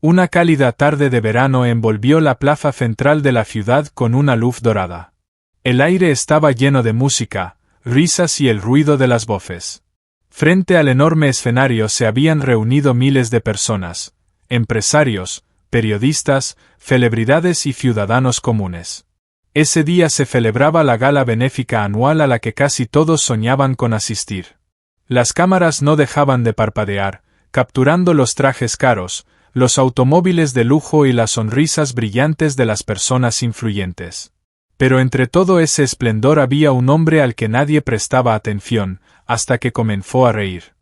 Una cálida tarde de verano envolvió la plaza central de la ciudad con una luz dorada. El aire estaba lleno de música, risas y el ruido de las voces. Frente al enorme escenario se habían reunido miles de personas, empresarios, periodistas, celebridades y ciudadanos comunes. Ese día se celebraba la gala benéfica anual a la que casi todos soñaban con asistir. Las cámaras no dejaban de parpadear, capturando los trajes caros, los automóviles de lujo y las sonrisas brillantes de las personas influyentes. Pero entre todo ese esplendor había un hombre al que nadie prestaba atención, hasta que comenzó a reír.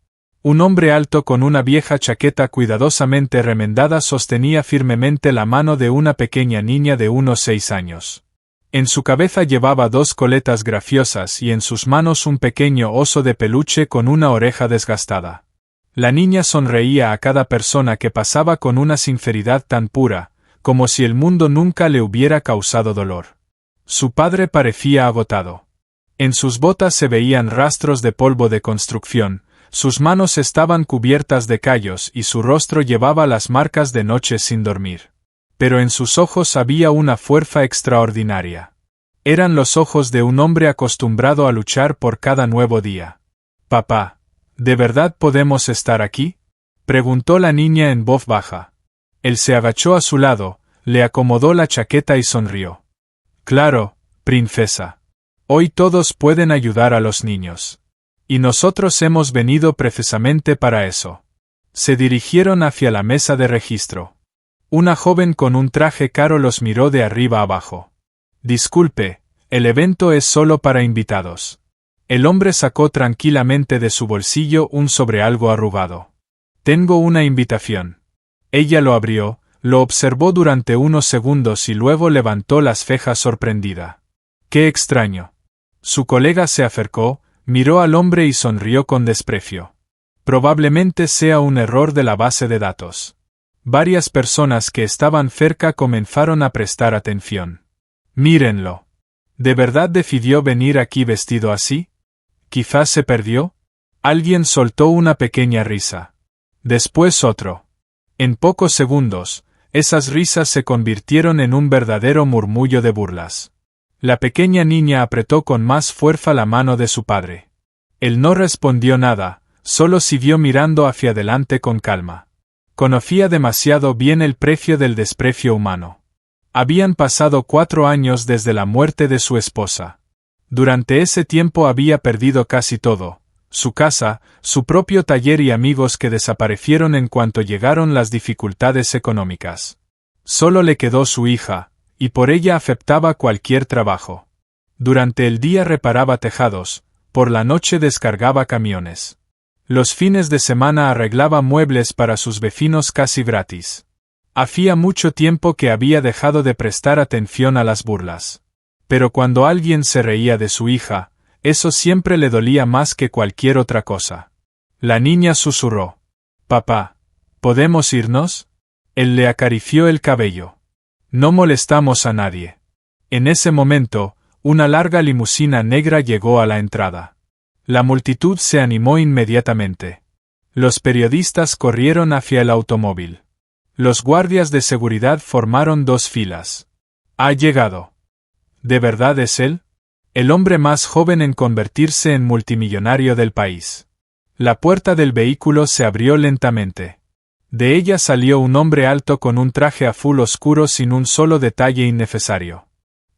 Un hombre alto con una vieja chaqueta cuidadosamente remendada sostenía firmemente la mano de una pequeña niña de unos 6 años. En su cabeza llevaba 2 coletas graciosas y en sus manos un pequeño oso de peluche con una oreja desgastada. La niña sonreía a cada persona que pasaba con una sinceridad tan pura, como si el mundo nunca le hubiera causado dolor. Su padre parecía agotado. En sus botas se veían rastros de polvo de construcción, sus manos estaban cubiertas de callos y su rostro llevaba las marcas de noches sin dormir. Pero en sus ojos había una fuerza extraordinaria. Eran los ojos de un hombre acostumbrado a luchar por cada nuevo día. «Papá, ¿de verdad podemos estar aquí?», preguntó la niña en voz baja. Él se agachó a su lado, le acomodó la chaqueta y sonrió. «Claro, princesa. Hoy todos pueden ayudar a los niños. Y nosotros hemos venido precisamente para eso». Se dirigieron hacia la mesa de registro. Una joven con un traje caro los miró de arriba abajo. «Disculpe, el evento es solo para invitados». El hombre sacó tranquilamente de su bolsillo un sobre algo arrugado. «Tengo una invitación». Ella lo abrió, lo observó durante unos segundos y luego levantó las cejas sorprendida. «Qué extraño». Su colega se acercó, miró al hombre y sonrió con desprecio. «Probablemente sea un error de la base de datos». Varias personas que estaban cerca comenzaron a prestar atención. «Mírenlo. ¿De verdad decidió venir aquí vestido así? ¿Quizás se perdió?». Alguien soltó una pequeña risa. Después otro. En pocos segundos, esas risas se convirtieron en un verdadero murmullo de burlas. La pequeña niña apretó con más fuerza la mano de su padre. Él no respondió nada, solo siguió mirando hacia adelante con calma. Conocía demasiado bien el precio del desprecio humano. Habían pasado 4 años desde la muerte de su esposa. Durante ese tiempo había perdido casi todo: su casa, su propio taller y amigos que desaparecieron en cuanto llegaron las dificultades económicas. Solo le quedó su hija, y por ella aceptaba cualquier trabajo. Durante el día reparaba tejados, por la noche descargaba camiones. Los fines de semana arreglaba muebles para sus vecinos casi gratis. Hacía mucho tiempo que había dejado de prestar atención a las burlas. Pero cuando alguien se reía de su hija, eso siempre le dolía más que cualquier otra cosa. La niña susurró. «Papá, ¿podemos irnos?». Él le acarició el cabello. «No molestamos a nadie». En ese momento, una larga limusina negra llegó a la entrada. La multitud se animó inmediatamente. Los periodistas corrieron hacia el automóvil. Los guardias de seguridad formaron 2 filas. «Ha llegado». ¿De verdad es él? El hombre más joven en convertirse en multimillonario del país. La puerta del vehículo se abrió lentamente. De ella salió un hombre alto con un traje azul oscuro sin un solo detalle innecesario.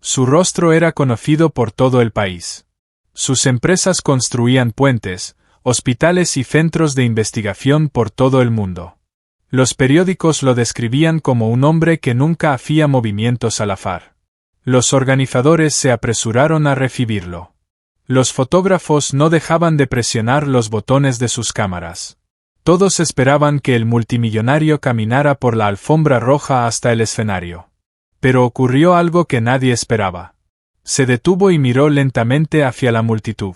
Su rostro era conocido por todo el país. Sus empresas construían puentes, hospitales y centros de investigación por todo el mundo. Los periódicos lo describían como un hombre que nunca hacía movimientos al azar. Los organizadores se apresuraron a recibirlo. Los fotógrafos no dejaban de presionar los botones de sus cámaras. Todos esperaban que el multimillonario caminara por la alfombra roja hasta el escenario. Pero ocurrió algo que nadie esperaba. Se detuvo y miró lentamente hacia la multitud.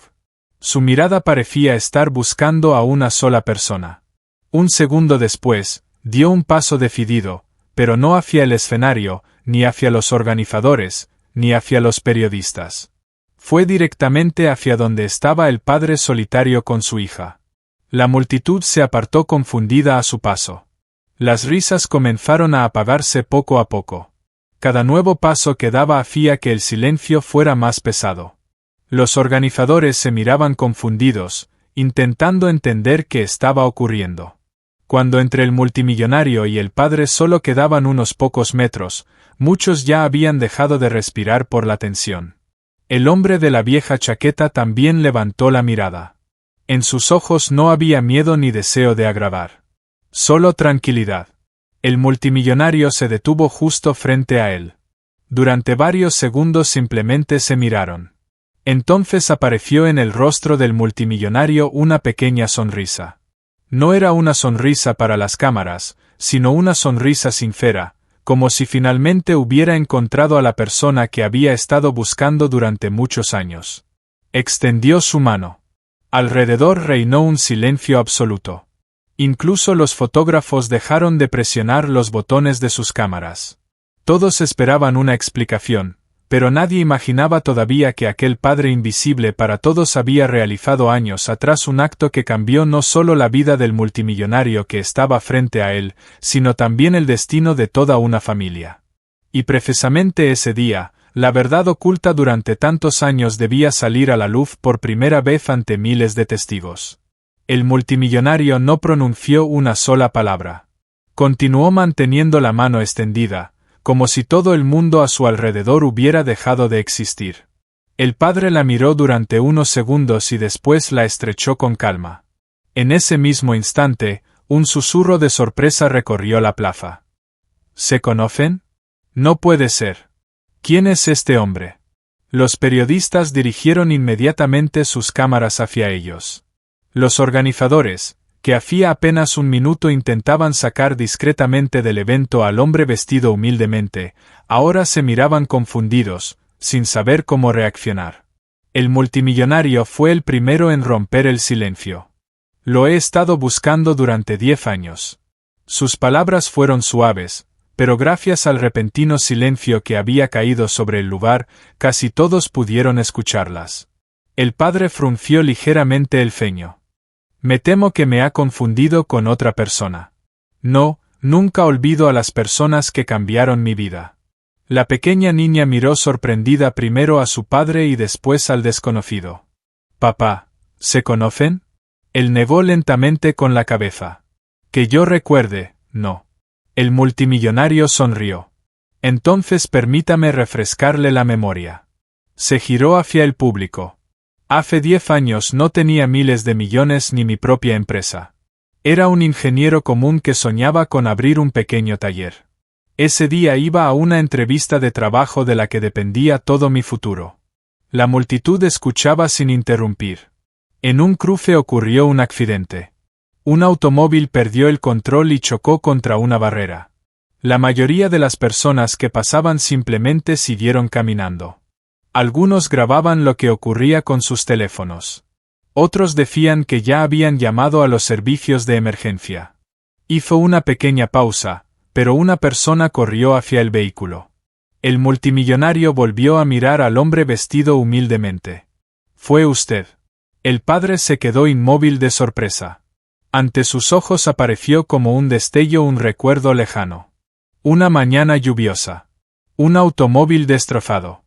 Su mirada parecía estar buscando a una sola persona. Un segundo después, dio un paso decidido, pero no hacia el escenario, ni hacia los organizadores, ni hacia los periodistas. Fue directamente hacia donde estaba el padre solitario con su hija. La multitud se apartó confundida a su paso. Las risas comenzaron a apagarse poco a poco. Cada nuevo paso que daba hacía que el silencio fuera más pesado. Los organizadores se miraban confundidos, intentando entender qué estaba ocurriendo. Cuando entre el multimillonario y el padre solo quedaban unos pocos metros, muchos ya habían dejado de respirar por la tensión. El hombre de la vieja chaqueta también levantó la mirada. En sus ojos no había miedo ni deseo de agravar. Solo tranquilidad. El multimillonario se detuvo justo frente a él. Durante varios segundos simplemente se miraron. Entonces apareció en el rostro del multimillonario una pequeña sonrisa. No era una sonrisa para las cámaras, sino una sonrisa sincera, como si finalmente hubiera encontrado a la persona que había estado buscando durante muchos años. Extendió su mano. Alrededor reinó un silencio absoluto. Incluso los fotógrafos dejaron de presionar los botones de sus cámaras. Todos esperaban una explicación, pero nadie imaginaba todavía que aquel padre invisible para todos había realizado años atrás un acto que cambió no solo la vida del multimillonario que estaba frente a él, sino también el destino de toda una familia. Y precisamente ese día, la verdad oculta durante tantos años debía salir a la luz por primera vez ante miles de testigos. El multimillonario no pronunció una sola palabra. Continuó manteniendo la mano extendida, como si todo el mundo a su alrededor hubiera dejado de existir. El padre la miró durante unos segundos y después la estrechó con calma. En ese mismo instante, un susurro de sorpresa recorrió la plaza. ¿Se conocen? No puede ser. ¿Quién es este hombre? Los periodistas dirigieron inmediatamente sus cámaras hacia ellos. Los organizadores, que hacía apenas un minuto intentaban sacar discretamente del evento al hombre vestido humildemente, ahora se miraban confundidos, sin saber cómo reaccionar. El multimillonario fue el primero en romper el silencio. Lo he estado buscando durante 10 años. Sus palabras fueron suaves, pero gracias al repentino silencio que había caído sobre el lugar, casi todos pudieron escucharlas. El padre frunció ligeramente el ceño. Me temo que me ha confundido con otra persona. No, nunca olvido a las personas que cambiaron mi vida. La pequeña niña miró sorprendida primero a su padre y después al desconocido. Papá, ¿se conocen? Él negó lentamente con la cabeza. Que yo recuerde, no. El multimillonario sonrió. Entonces permítame refrescarle la memoria. Se giró hacia el público. Hace 10 años no tenía miles de millones ni mi propia empresa. Era un ingeniero común que soñaba con abrir un pequeño taller. Ese día iba a una entrevista de trabajo de la que dependía todo mi futuro. La multitud escuchaba sin interrumpir. En un cruce ocurrió un accidente. Un automóvil perdió el control y chocó contra una barrera. La mayoría de las personas que pasaban simplemente siguieron caminando. Algunos grababan lo que ocurría con sus teléfonos. Otros decían que ya habían llamado a los servicios de emergencia. Hizo una pequeña pausa, pero una persona corrió hacia el vehículo. El multimillonario volvió a mirar al hombre vestido humildemente. «Fue usted». El padre se quedó inmóvil de sorpresa. Ante sus ojos apareció como un destello un recuerdo lejano. Una mañana lluviosa. Un automóvil destrozado.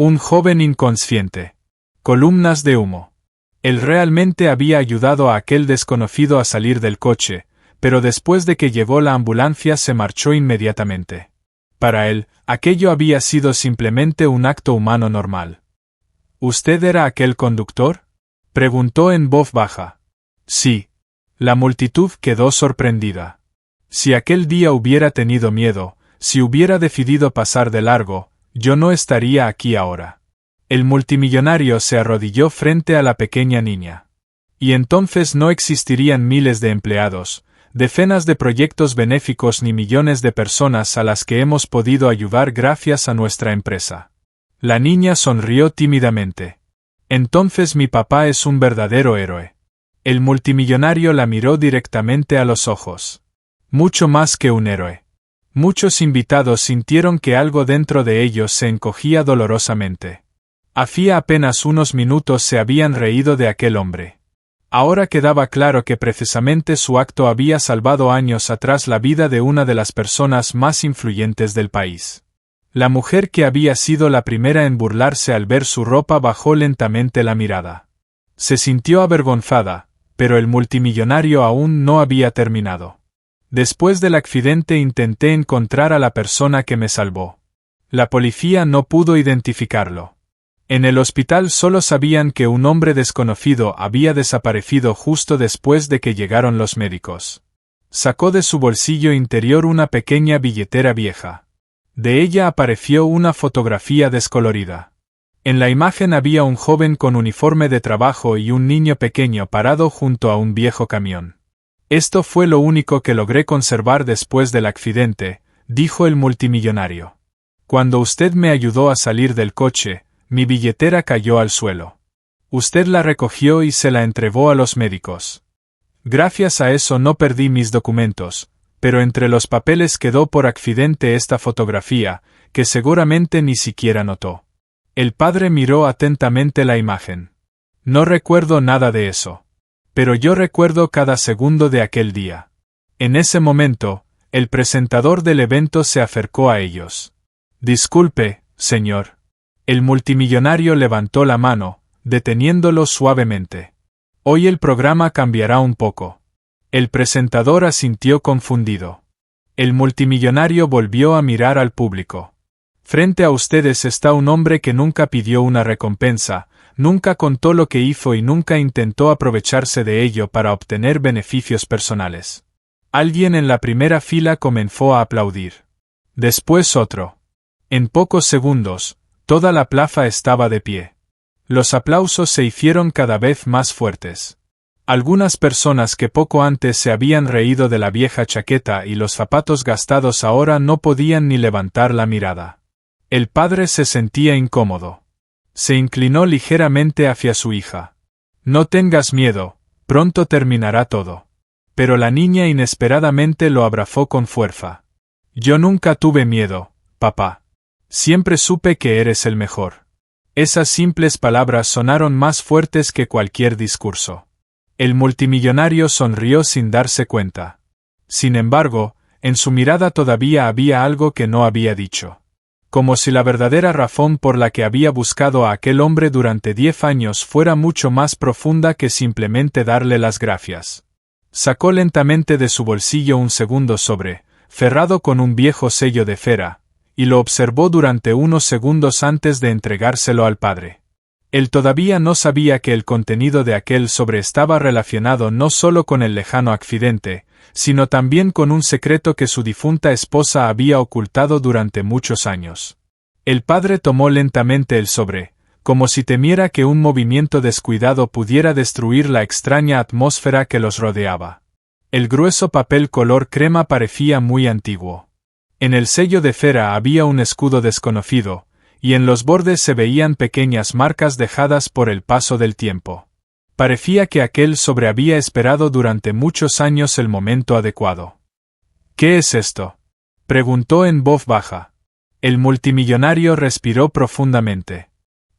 Un joven inconsciente. Columnas de humo. Él realmente había ayudado a aquel desconocido a salir del coche, pero después de que llegó la ambulancia se marchó inmediatamente. Para él, aquello había sido simplemente un acto humano normal. ¿Usted era aquel conductor?, preguntó en voz baja. Sí. La multitud quedó sorprendida. Si aquel día hubiera tenido miedo, si hubiera decidido pasar de largo, yo no estaría aquí ahora. El multimillonario se arrodilló frente a la pequeña niña. Y entonces no existirían miles de empleados, decenas de proyectos benéficos ni millones de personas a las que hemos podido ayudar gracias a nuestra empresa. La niña sonrió tímidamente. Entonces mi papá es un verdadero héroe. El multimillonario la miró directamente a los ojos. Mucho más que un héroe. Muchos invitados sintieron que algo dentro de ellos se encogía dolorosamente. Hacía apenas unos minutos se habían reído de aquel hombre. Ahora quedaba claro que precisamente su acto había salvado años atrás la vida de una de las personas más influyentes del país. La mujer que había sido la primera en burlarse al ver su ropa bajó lentamente la mirada. Se sintió avergonzada, pero el multimillonario aún no había terminado. Después del accidente intenté encontrar a la persona que me salvó. La policía no pudo identificarlo. En el hospital solo sabían que un hombre desconocido había desaparecido justo después de que llegaron los médicos. Sacó de su bolsillo interior una pequeña billetera vieja. De ella apareció una fotografía descolorida. En la imagen había un joven con uniforme de trabajo y un niño pequeño parado junto a un viejo camión. Esto fue lo único que logré conservar después del accidente, dijo el multimillonario. Cuando usted me ayudó a salir del coche, mi billetera cayó al suelo. Usted la recogió y se la entregó a los médicos. Gracias a eso no perdí mis documentos, pero entre los papeles quedó por accidente esta fotografía, que seguramente ni siquiera notó. El padre miró atentamente la imagen. No recuerdo nada de eso. Pero yo recuerdo cada segundo de aquel día. En ese momento, el presentador del evento se acercó a ellos. Disculpe, señor. El multimillonario levantó la mano, deteniéndolo suavemente. Hoy el programa cambiará un poco. El presentador asintió confundido. El multimillonario volvió a mirar al público. Frente a ustedes está un hombre que nunca pidió una recompensa, nunca contó lo que hizo y nunca intentó aprovecharse de ello para obtener beneficios personales. Alguien en la primera fila comenzó a aplaudir. Después otro. En pocos segundos, toda la plaza estaba de pie. Los aplausos se hicieron cada vez más fuertes. Algunas personas que poco antes se habían reído de la vieja chaqueta y los zapatos gastados ahora no podían ni levantar la mirada. El padre se sentía incómodo. Se inclinó ligeramente hacia su hija. No tengas miedo, pronto terminará todo. Pero la niña inesperadamente lo abrazó con fuerza. Yo nunca tuve miedo, papá. Siempre supe que eres el mejor. Esas simples palabras sonaron más fuertes que cualquier discurso. El multimillonario sonrió sin darse cuenta. Sin embargo, en su mirada todavía había algo que no había dicho. Como si la verdadera razón por la que había buscado a aquel hombre durante 10 años fuera mucho más profunda que simplemente darle las gracias. Sacó lentamente de su bolsillo un segundo sobre, cerrado con un viejo sello de cera, y lo observó durante unos segundos antes de entregárselo al padre. Él todavía no sabía que el contenido de aquel sobre estaba relacionado no solo con el lejano accidente, sino también con un secreto que su difunta esposa había ocultado durante muchos años. El padre tomó lentamente el sobre, como si temiera que un movimiento descuidado pudiera destruir la extraña atmósfera que los rodeaba. El grueso papel color crema parecía muy antiguo. En el sello de cera había un escudo desconocido, y en los bordes se veían pequeñas marcas dejadas por el paso del tiempo. Parecía que aquel sobre había esperado durante muchos años el momento adecuado. ¿Qué es esto?, preguntó en voz baja. El multimillonario respiró profundamente.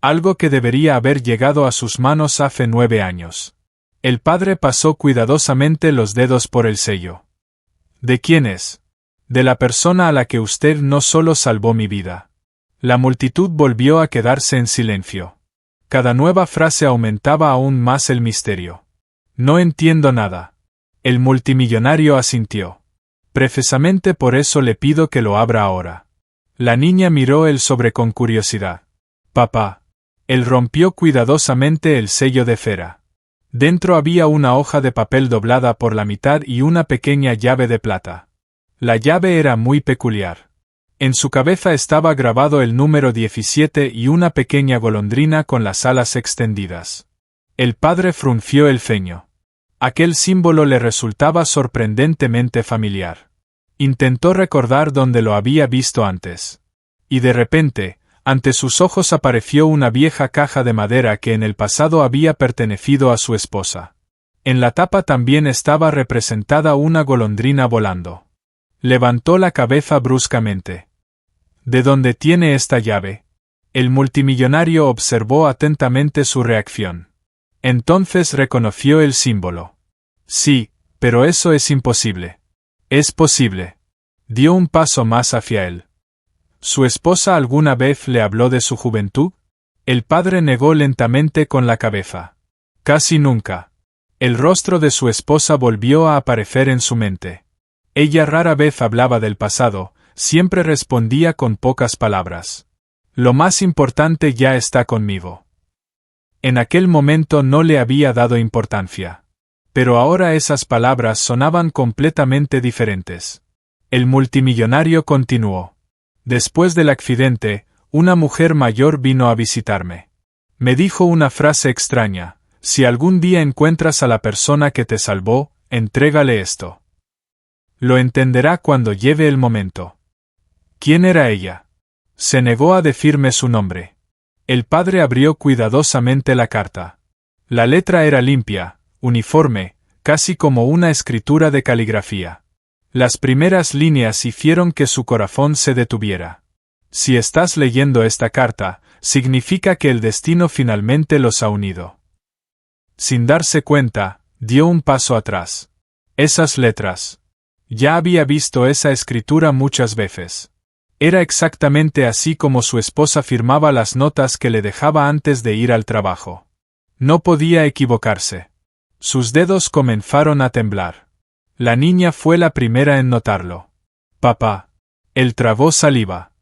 Algo que debería haber llegado a sus manos hace 9 años. El padre pasó cuidadosamente los dedos por el sello. ¿De quién es? De la persona a la que usted no solo salvó mi vida. La multitud volvió a quedarse en silencio. Cada nueva frase aumentaba aún más el misterio. No entiendo nada. El multimillonario asintió. Precisamente por eso le pido que lo abra ahora. La niña miró el sobre con curiosidad. Papá. Él rompió cuidadosamente el sello de cera. Dentro había una hoja de papel doblada por la mitad y una pequeña llave de plata. La llave era muy peculiar. En su cabeza estaba grabado el número 17 y una pequeña golondrina con las alas extendidas. El padre frunció el ceño. Aquel símbolo le resultaba sorprendentemente familiar. Intentó recordar dónde lo había visto antes. Y de repente, ante sus ojos apareció una vieja caja de madera que en el pasado había pertenecido a su esposa. En la tapa también estaba representada una golondrina volando. Levantó la cabeza bruscamente. ¿De dónde tiene esta llave? El multimillonario observó atentamente su reacción. Entonces reconoció el símbolo. Sí, pero eso es imposible. Es posible. Dio un paso más hacia él. ¿Su esposa alguna vez le habló de su juventud? El padre negó lentamente con la cabeza. Casi nunca. El rostro de su esposa volvió a aparecer en su mente. Ella rara vez hablaba del pasado, siempre respondía con pocas palabras. Lo más importante ya está conmigo. En aquel momento no le había dado importancia. Pero ahora esas palabras sonaban completamente diferentes. El multimillonario continuó. Después del accidente, una mujer mayor vino a visitarme. Me dijo una frase extraña: si algún día encuentras a la persona que te salvó, entrégale esto. Lo entenderá cuando lleve el momento. ¿Quién era ella? Se negó a decirme su nombre. El padre abrió cuidadosamente la carta. La letra era limpia, uniforme, casi como una escritura de caligrafía. Las primeras líneas hicieron que su corazón se detuviera. Si estás leyendo esta carta, significa que el destino finalmente los ha unido. Sin darse cuenta, dio un paso atrás. Esas letras. Ya había visto esa escritura muchas veces. Era exactamente así como su esposa firmaba las notas que le dejaba antes de ir al trabajo. No podía equivocarse. Sus dedos comenzaron a temblar. La niña fue la primera en notarlo. Papá. Él tragó saliva.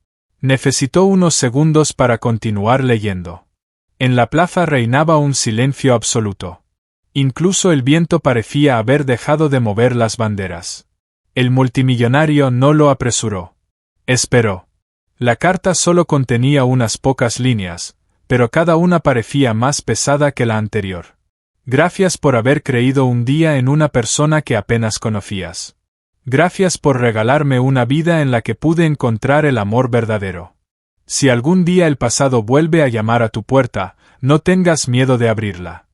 Necesitó unos segundos para continuar leyendo. En la plaza reinaba un silencio absoluto. Incluso el viento parecía haber dejado de mover las banderas. El multimillonario no lo apresuró. Esperó. La carta solo contenía unas pocas líneas, pero cada una parecía más pesada que la anterior. Gracias por haber creído un día en una persona que apenas conocías. Gracias por regalarme una vida en la que pude encontrar el amor verdadero. Si algún día el pasado vuelve a llamar a tu puerta, no tengas miedo de abrirla.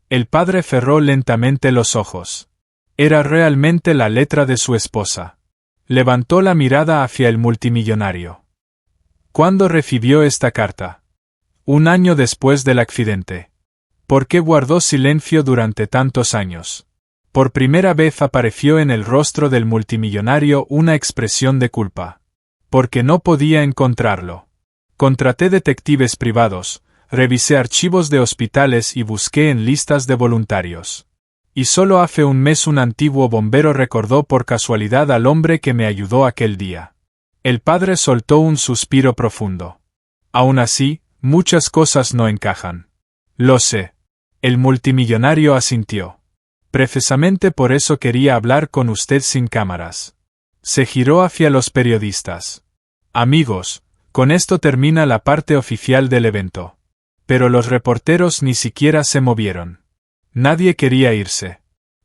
El padre cerró lentamente los ojos. Era realmente la letra de su esposa. Levantó la mirada hacia el multimillonario. ¿Cuándo recibió esta carta? 1 año después del accidente. ¿Por qué guardó silencio durante tantos años? Por primera vez apareció en el rostro del multimillonario una expresión de culpa. Porque no podía encontrarlo. Contraté detectives privados, revisé archivos de hospitales y busqué en listas de voluntarios. Y solo hace un mes un antiguo bombero recordó por casualidad al hombre que me ayudó aquel día. El padre soltó un suspiro profundo. Aún así, muchas cosas no encajan. Lo sé. El multimillonario asintió. Precisamente por eso quería hablar con usted sin cámaras. Se giró hacia los periodistas. Amigos, con esto termina la parte oficial del evento. Pero los reporteros ni siquiera se movieron. Nadie quería irse.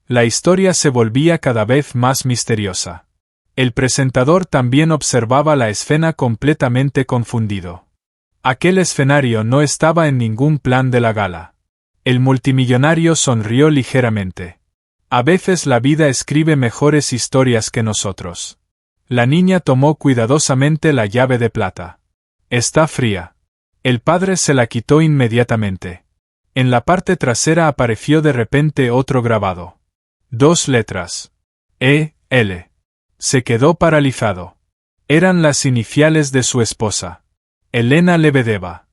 La historia se volvía cada vez más misteriosa. El presentador también observaba la escena completamente confundido. Aquel escenario no estaba en ningún plan de la gala. El multimillonario sonrió ligeramente. A veces la vida escribe mejores historias que nosotros. La niña tomó cuidadosamente la llave de plata. Está fría. El padre se la quitó inmediatamente. En la parte trasera apareció de repente otro grabado. 2 letras. E.L. Se quedó paralizado. Eran las iniciales de su esposa. Elena Lebedeva.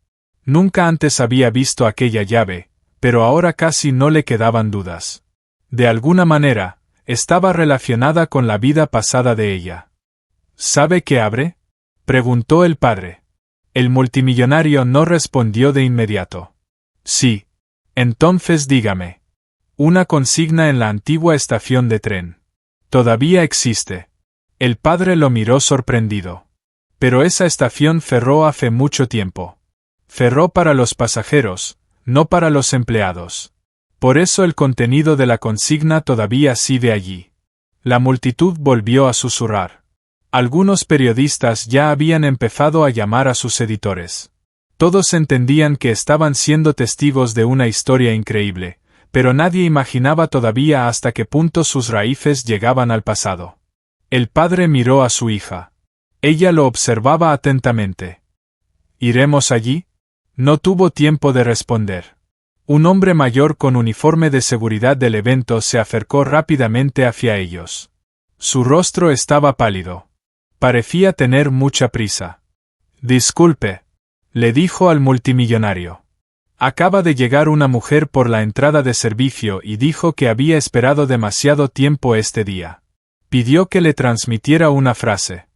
Nunca antes había visto aquella llave, pero ahora casi no le quedaban dudas. De alguna manera, estaba relacionada con la vida pasada de ella. ¿Sabe qué abre? Preguntó el padre. El multimillonario no respondió de inmediato. Sí. Entonces dígame. Una consigna en la antigua estación de tren. Todavía existe. El padre lo miró sorprendido. Pero esa estación cerró hace mucho tiempo. Cerró para los pasajeros, no para los empleados. Por eso el contenido de la consigna todavía sigue allí. La multitud volvió a susurrar. Algunos periodistas ya habían empezado a llamar a sus editores. Todos entendían que estaban siendo testigos de una historia increíble, pero nadie imaginaba todavía hasta qué punto sus raíces llegaban al pasado. El padre miró a su hija. Ella lo observaba atentamente. ¿Iremos allí? No tuvo tiempo de responder. Un hombre mayor con uniforme de seguridad del evento se acercó rápidamente hacia ellos. Su rostro estaba pálido. Parecía tener mucha prisa. Disculpe, le dijo al multimillonario. Acaba de llegar una mujer por la entrada de servicio y dijo que había esperado demasiado tiempo este día. Pidió que le transmitiera una frase.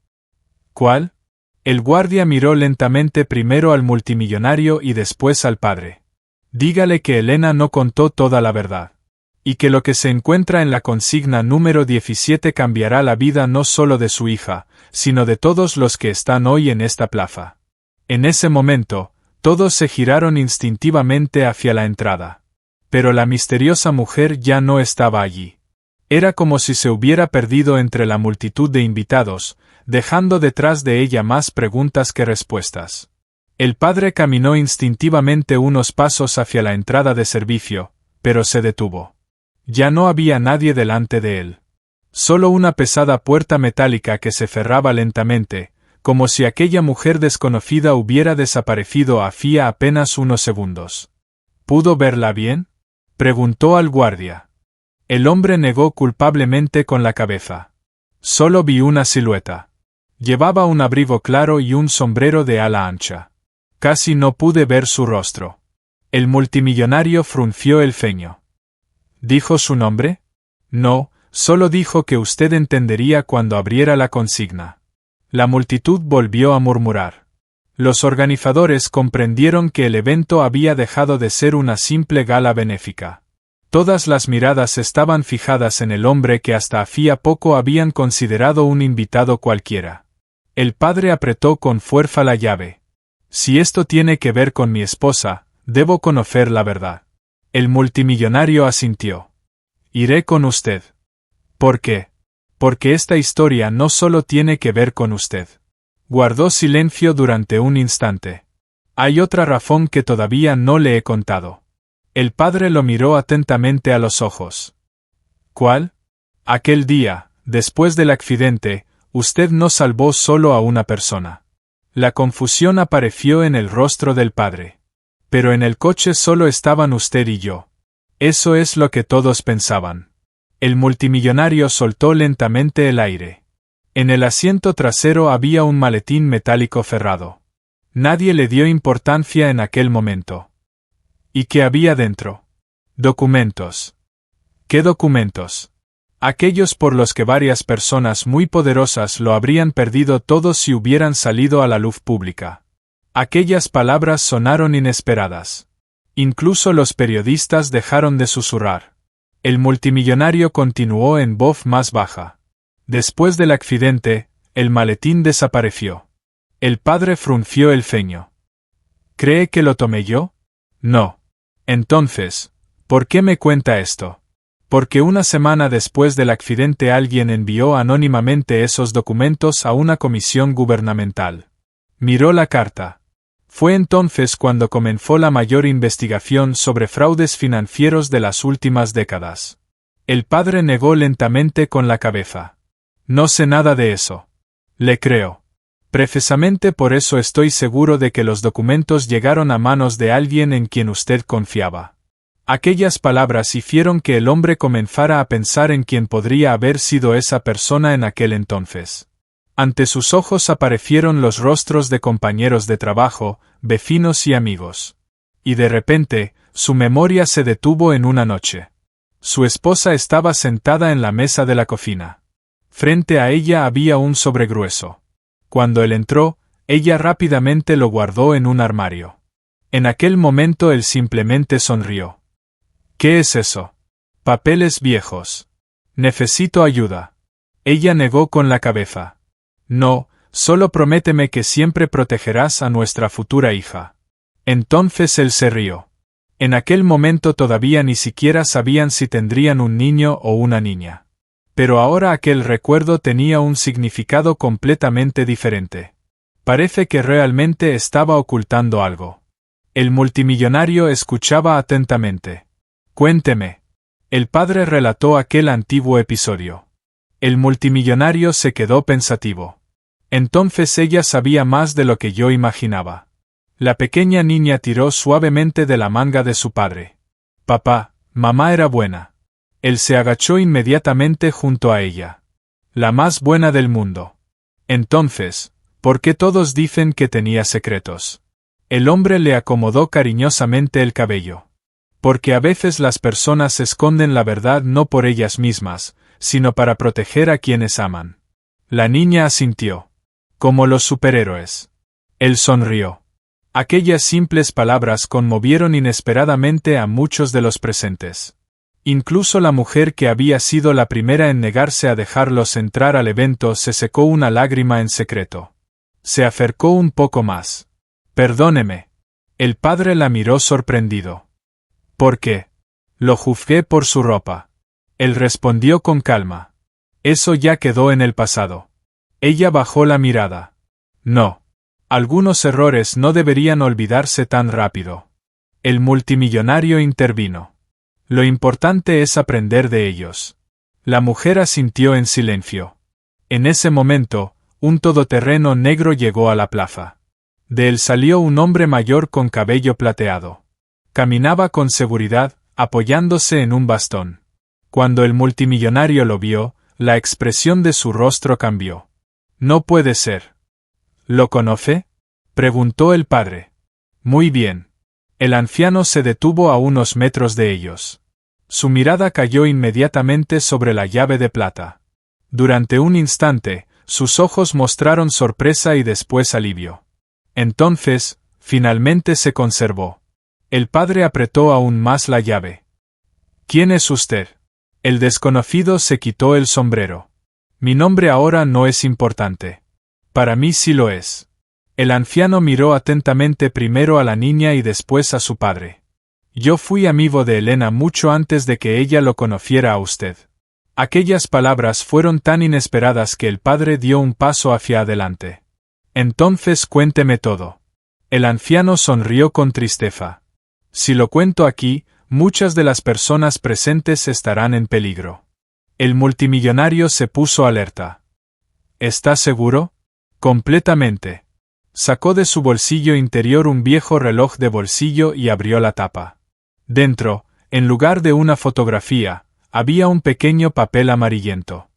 ¿Cuál? El guardia miró lentamente primero al multimillonario y después al padre. Dígale que Elena no contó toda la verdad. Y que lo que se encuentra en la consigna número 17 cambiará la vida no solo de su hija, sino de todos los que están hoy en esta plaza. En ese momento, todos se giraron instintivamente hacia la entrada. Pero la misteriosa mujer ya no estaba allí. Era como si se hubiera perdido entre la multitud de invitados, dejando detrás de ella más preguntas que respuestas. El padre caminó instintivamente unos pasos hacia la entrada de servicio, pero se detuvo. Ya no había nadie delante de él. Solo una pesada puerta metálica que se cerraba lentamente, como si aquella mujer desconocida hubiera desaparecido hacía apenas unos segundos. ¿Pudo verla bien?, preguntó al guardia. El hombre negó culpablemente con la cabeza. Solo vi una silueta. Llevaba un abrigo claro y un sombrero de ala ancha. Casi no pude ver su rostro. El multimillonario frunció el ceño. ¿Dijo su nombre? No, solo dijo que usted entendería cuando abriera la consigna. La multitud volvió a murmurar. Los organizadores comprendieron que el evento había dejado de ser una simple gala benéfica. Todas las miradas estaban fijadas en el hombre que hasta hacía poco habían considerado un invitado cualquiera. El padre apretó con fuerza la llave. Si esto tiene que ver con mi esposa, debo conocer la verdad. El multimillonario asintió. Iré con usted. ¿Por qué? Porque esta historia no solo tiene que ver con usted. Guardó silencio durante un instante. Hay otra razón que todavía no le he contado. El padre lo miró atentamente a los ojos. ¿Cuál? Aquel día, después del accidente, usted no salvó solo a una persona. La confusión apareció en el rostro del padre. Pero en el coche solo estaban usted y yo. Eso es lo que todos pensaban. El multimillonario soltó lentamente el aire. En el asiento trasero había un maletín metálico cerrado. Nadie le dio importancia en aquel momento. ¿Y qué había dentro? Documentos. ¿Qué documentos? Aquellos por los que varias personas muy poderosas lo habrían perdido todo si hubieran salido a la luz pública. Aquellas palabras sonaron inesperadas. Incluso los periodistas dejaron de susurrar. El multimillonario continuó en voz más baja. Después del accidente, el maletín desapareció. El padre frunció el ceño. ¿Cree que lo tomé yo? No. Entonces, ¿por qué me cuenta esto? Porque una semana después del accidente alguien envió anónimamente esos documentos a una comisión gubernamental. Miró la carta. Fue entonces cuando comenzó la mayor investigación sobre fraudes financieros de las últimas décadas. El padre negó lentamente con la cabeza. No sé nada de eso. Le creo. Precisamente por eso estoy seguro de que los documentos llegaron a manos de alguien en quien usted confiaba. Aquellas palabras hicieron que el hombre comenzara a pensar en quién podría haber sido esa persona en aquel entonces. Ante sus ojos aparecieron los rostros de compañeros de trabajo, vecinos y amigos. Y de repente, su memoria se detuvo en una noche. Su esposa estaba sentada en la mesa de la cocina. Frente a ella había un sobre grueso. Cuando él entró, ella rápidamente lo guardó en un armario. En aquel momento él simplemente sonrió. ¿Qué es eso? Papeles viejos. Necesito ayuda. Ella negó con la cabeza. No, solo prométeme que siempre protegerás a nuestra futura hija. Entonces él se rió. En aquel momento todavía ni siquiera sabían si tendrían un niño o una niña. Pero ahora aquel recuerdo tenía un significado completamente diferente. Parece que realmente estaba ocultando algo. El multimillonario escuchaba atentamente. Cuénteme. El padre relató aquel antiguo episodio. El multimillonario se quedó pensativo. Entonces ella sabía más de lo que yo imaginaba. La pequeña niña tiró suavemente de la manga de su padre. Papá, mamá era buena. Él se agachó inmediatamente junto a ella. La más buena del mundo. Entonces, ¿por qué todos dicen que tenía secretos? El hombre le acomodó cariñosamente el cabello. Porque a veces las personas esconden la verdad no por ellas mismas, sino para proteger a quienes aman. La niña asintió. Como los superhéroes. Él sonrió. Aquellas simples palabras conmovieron inesperadamente a muchos de los presentes. Incluso la mujer que había sido la primera en negarse a dejarlos entrar al evento se secó una lágrima en secreto. Se acercó un poco más. Perdóneme. El padre la miró sorprendido. ¿Por qué? Lo juzgué por su ropa. Él respondió con calma. Eso ya quedó en el pasado. Ella bajó la mirada. No. Algunos errores no deberían olvidarse tan rápido. El multimillonario intervino. Lo importante es aprender de ellos. La mujer asintió en silencio. En ese momento, un todoterreno negro llegó a la plaza. De él salió un hombre mayor con cabello plateado. Caminaba con seguridad, apoyándose en un bastón. Cuando el multimillonario lo vio, la expresión de su rostro cambió. No puede ser. ¿Lo conoce? Preguntó el padre. Muy bien. El anciano se detuvo a unos metros de ellos. Su mirada cayó inmediatamente sobre la llave de plata. Durante un instante, sus ojos mostraron sorpresa y después alivio. Entonces, finalmente se conservó. El padre apretó aún más la llave. ¿Quién es usted? El desconocido se quitó el sombrero. Mi nombre ahora no es importante. Para mí sí lo es. El anciano miró atentamente primero a la niña y después a su padre. Yo fui amigo de Elena mucho antes de que ella lo conociera a usted. Aquellas palabras fueron tan inesperadas que el padre dio un paso hacia adelante. Entonces cuénteme todo. El anciano sonrió con tristeza. Si lo cuento aquí, muchas de las personas presentes estarán en peligro. El multimillonario se puso alerta. ¿Está seguro? Completamente. Sacó de su bolsillo interior un viejo reloj de bolsillo y abrió la tapa. Dentro, en lugar de una fotografía, había un pequeño papel amarillento.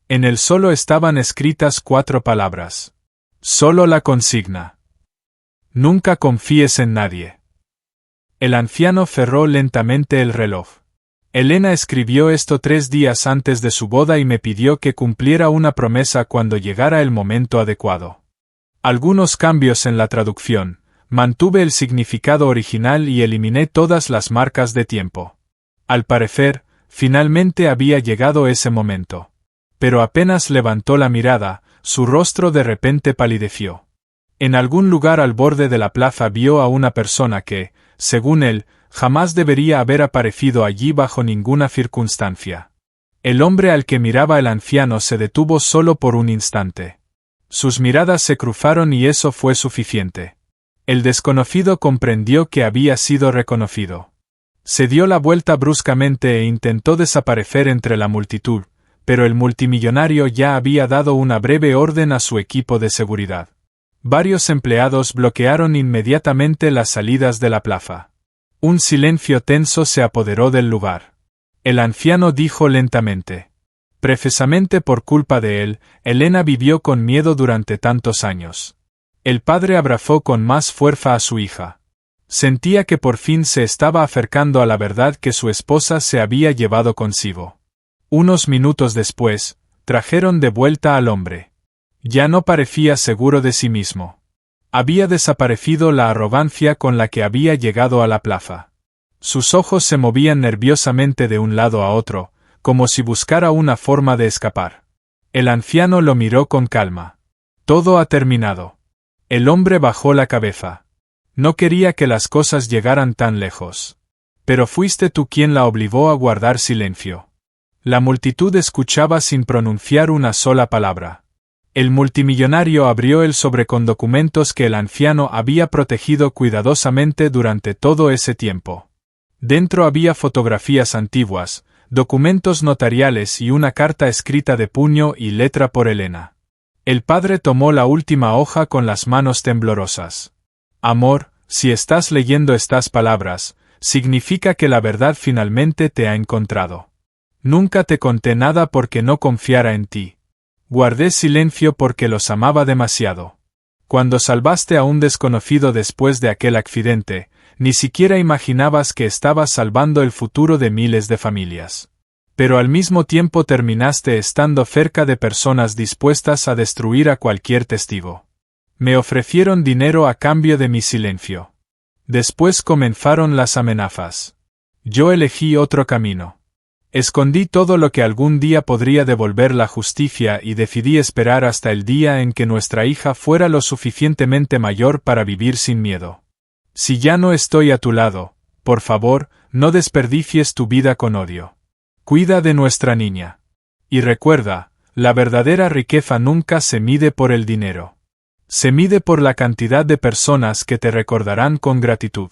En él solo estaban escritas 4 palabras. Solo la consigna. Nunca confíes en nadie. El anciano cerró lentamente el reloj. Elena escribió esto 3 días antes de su boda y me pidió que cumpliera una promesa cuando llegara el momento adecuado. Algunos cambios en la traducción, mantuve el significado original y eliminé todas las marcas de tiempo. Al parecer, finalmente había llegado ese momento. Pero apenas levantó la mirada, su rostro de repente palideció. En algún lugar al borde de la plaza vio a una persona que, según él, jamás debería haber aparecido allí bajo ninguna circunstancia. El hombre al que miraba el anciano se detuvo solo por un instante. Sus miradas se cruzaron y eso fue suficiente. El desconocido comprendió que había sido reconocido. Se dio la vuelta bruscamente e intentó desaparecer entre la multitud, pero el multimillonario ya había dado una breve orden a su equipo de seguridad. Varios empleados bloquearon inmediatamente las salidas de la plaza. Un silencio tenso se apoderó del lugar. El anciano dijo lentamente. Precisamente por culpa de él, Elena vivió con miedo durante tantos años. El padre abrazó con más fuerza a su hija. Sentía que por fin se estaba acercando a la verdad que su esposa se había llevado consigo. Unos minutos después, trajeron de vuelta al hombre. Ya no parecía seguro de sí mismo. Había desaparecido la arrogancia con la que había llegado a la plaza. Sus ojos se movían nerviosamente de un lado a otro, como si buscara una forma de escapar. El anciano lo miró con calma. Todo ha terminado. El hombre bajó la cabeza. No quería que las cosas llegaran tan lejos. Pero fuiste tú quien la obligó a guardar silencio. La multitud escuchaba sin pronunciar una sola palabra. El multimillonario abrió el sobre con documentos que el anciano había protegido cuidadosamente durante todo ese tiempo. Dentro había fotografías antiguas, documentos notariales y una carta escrita de puño y letra por Elena. El padre tomó la última hoja con las manos temblorosas. Amor, si estás leyendo estas palabras, significa que la verdad finalmente te ha encontrado. Nunca te conté nada porque no confiara en ti. Guardé silencio porque los amaba demasiado. Cuando salvaste a un desconocido después de aquel accidente, ni siquiera imaginabas que estabas salvando el futuro de miles de familias. Pero al mismo tiempo terminaste estando cerca de personas dispuestas a destruir a cualquier testigo. Me ofrecieron dinero a cambio de mi silencio. Después comenzaron las amenazas. Yo elegí otro camino. Escondí todo lo que algún día podría devolver la justicia y decidí esperar hasta el día en que nuestra hija fuera lo suficientemente mayor para vivir sin miedo. Si ya no estoy a tu lado, por favor, no desperdicies tu vida con odio. Cuida de nuestra niña. Y recuerda, la verdadera riqueza nunca se mide por el dinero. Se mide por la cantidad de personas que te recordarán con gratitud.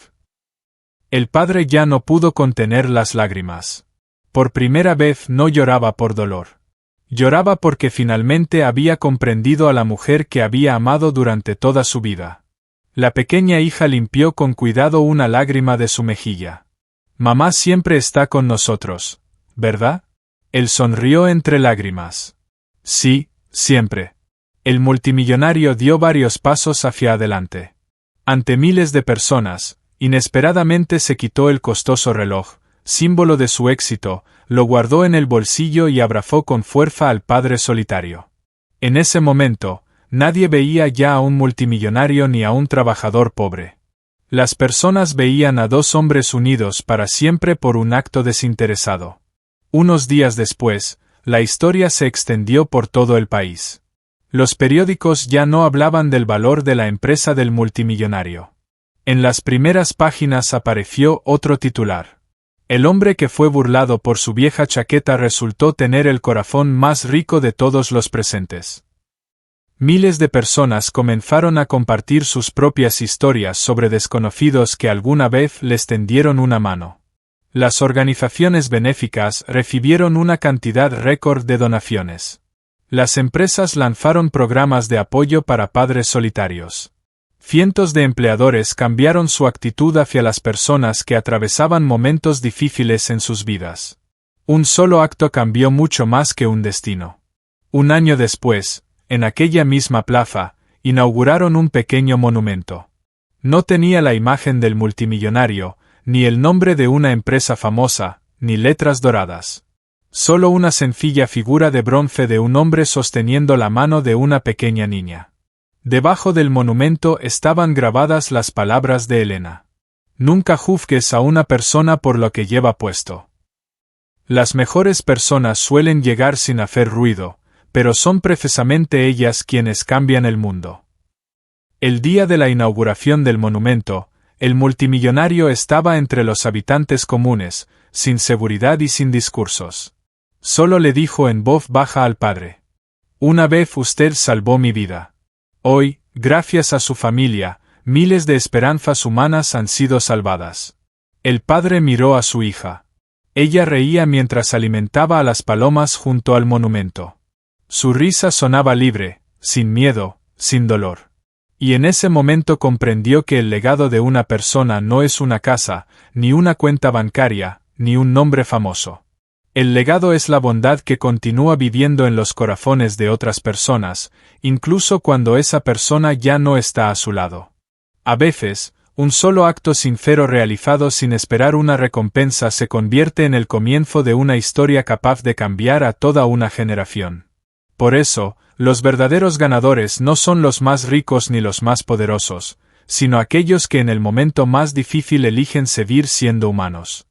El padre ya no pudo contener las lágrimas. Por primera vez no lloraba por dolor. Lloraba porque finalmente había comprendido a la mujer que había amado durante toda su vida. La pequeña hija limpió con cuidado una lágrima de su mejilla. Mamá siempre está con nosotros, ¿verdad? Él sonrió entre lágrimas. Sí, siempre. El multimillonario dio varios pasos hacia adelante. Ante miles de personas, inesperadamente se quitó el costoso reloj, símbolo de su éxito, lo guardó en el bolsillo y abrazó con fuerza al padre solitario. En ese momento, nadie veía ya a un multimillonario ni a un trabajador pobre. Las personas veían a dos hombres unidos para siempre por un acto desinteresado. Unos días después, la historia se extendió por todo el país. Los periódicos ya no hablaban del valor de la empresa del multimillonario. En las primeras páginas apareció otro titular. El hombre que fue burlado por su vieja chaqueta resultó tener el corazón más rico de todos los presentes. Miles de personas comenzaron a compartir sus propias historias sobre desconocidos que alguna vez les tendieron una mano. Las organizaciones benéficas recibieron una cantidad récord de donaciones. Las empresas lanzaron programas de apoyo para padres solitarios. Cientos de empleadores cambiaron su actitud hacia las personas que atravesaban momentos difíciles en sus vidas. Un solo acto cambió mucho más que un destino. Un año después, en aquella misma plaza, inauguraron un pequeño monumento. No tenía la imagen del multimillonario, ni el nombre de una empresa famosa, ni letras doradas. Solo una sencilla figura de bronce de un hombre sosteniendo la mano de una pequeña niña. Debajo del monumento estaban grabadas las palabras de Elena. Nunca juzgues a una persona por lo que lleva puesto. Las mejores personas suelen llegar sin hacer ruido, pero son precisamente ellas quienes cambian el mundo. El día de la inauguración del monumento, el multimillonario estaba entre los habitantes comunes, sin seguridad y sin discursos. Solo le dijo en voz baja al padre: «Una vez usted salvó mi vida. Hoy, gracias a su familia, miles de esperanzas humanas han sido salvadas». El padre miró a su hija. Ella reía mientras alimentaba a las palomas junto al monumento. Su risa sonaba libre, sin miedo, sin dolor. Y en ese momento comprendió que el legado de una persona no es una casa, ni una cuenta bancaria, ni un nombre famoso. El legado es la bondad que continúa viviendo en los corazones de otras personas, incluso cuando esa persona ya no está a su lado. A veces, un solo acto sincero realizado sin esperar una recompensa se convierte en el comienzo de una historia capaz de cambiar a toda una generación. Por eso, los verdaderos ganadores no son los más ricos ni los más poderosos, sino aquellos que en el momento más difícil eligen seguir siendo humanos.